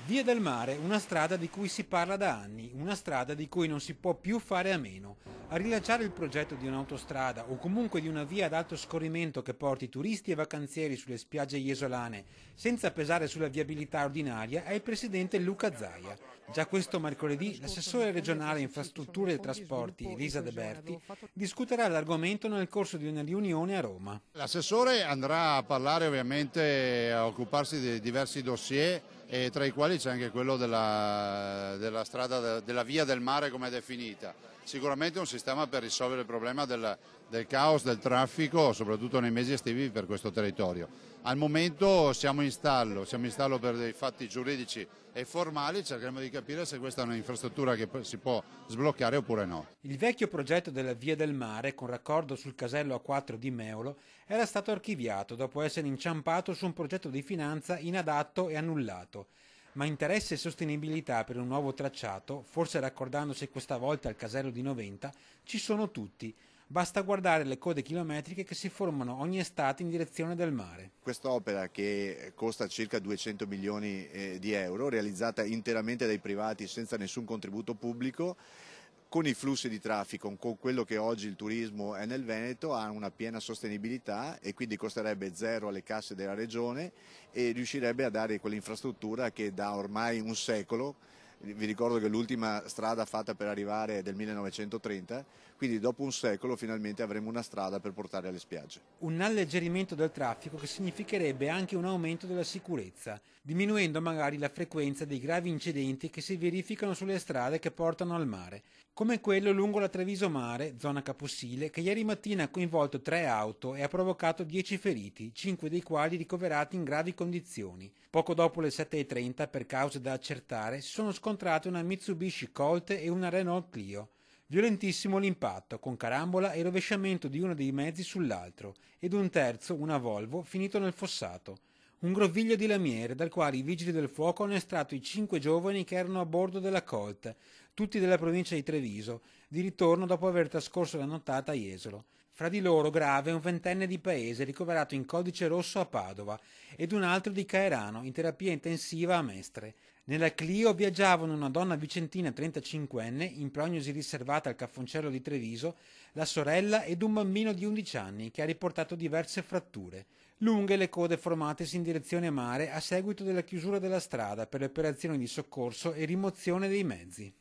Via del Mare, una strada di cui si parla da anni, una strada di cui non si può più fare a meno. A rilanciare il progetto di un'autostrada o comunque di una via ad alto scorrimento che porti turisti e vacanzieri sulle spiagge iesolane senza pesare sulla viabilità ordinaria è il presidente Luca Zaia. Già questo mercoledì l'assessore regionale infrastrutture e trasporti Elisa De Berti discuterà l'argomento nel corso di una riunione a Roma. L'assessore andrà a parlare ovviamente, a occuparsi di diversi dossier e tra i quali c'è anche quello della strada, della via del mare come è definita. Sicuramente un sistema per risolvere il problema del caos, del traffico, soprattutto nei mesi estivi per questo territorio. Al momento siamo in stallo per dei fatti giuridici e formali, cercheremo di capire se questa è un'infrastruttura che si può sbloccare oppure no. Il vecchio progetto della Via del Mare, con raccordo sul casello A4 di Meolo, era stato archiviato dopo essere inciampato su un progetto di finanza inadatto e annullato. Ma interesse e sostenibilità per un nuovo tracciato, forse raccordandosi questa volta al casello di Noventa, ci sono tutti. Basta guardare le code chilometriche che si formano ogni estate in direzione del mare. Quest'opera, che costa circa 200 milioni di euro, realizzata interamente dai privati senza nessun contributo pubblico, con i flussi di traffico, con quello che oggi il turismo è nel Veneto, ha una piena sostenibilità e quindi costerebbe zero alle casse della regione e riuscirebbe a dare quell'infrastruttura che da ormai un secolo. Vi ricordo che l'ultima strada fatta per arrivare è del 1930, quindi dopo un secolo finalmente avremo una strada per portare alle spiagge. Un alleggerimento del traffico che significherebbe anche un aumento della sicurezza, diminuendo magari la frequenza dei gravi incidenti che si verificano sulle strade che portano al mare, come quello lungo la Treviso Mare, zona Caposile, che ieri mattina ha coinvolto 3 auto e ha provocato 10 feriti, 5 dei quali ricoverati in gravi condizioni. Poco dopo le 7:30, per cause da accertare, si sono scontrate una Mitsubishi Colt e una Renault Clio. Violentissimo l'impatto, con carambola e rovesciamento di uno dei mezzi sull'altro, ed un terzo, una Volvo, finito nel fossato. Un groviglio di lamiere dal quale i vigili del fuoco hanno estratto i 5 giovani che erano a bordo della Colt, tutti della provincia di Treviso, di ritorno dopo aver trascorso la nottata a Jesolo. Fra di loro grave un ventenne di paese ricoverato in codice rosso a Padova ed un altro di Caerano in terapia intensiva a Mestre. Nella Clio viaggiavano una donna vicentina 35enne, in prognosi riservata al Caffoncello di Treviso, la sorella ed un bambino di 11 anni che ha riportato diverse fratture. Lunghe le code formatesi in direzione mare a seguito della chiusura della strada per le operazioni di soccorso e rimozione dei mezzi.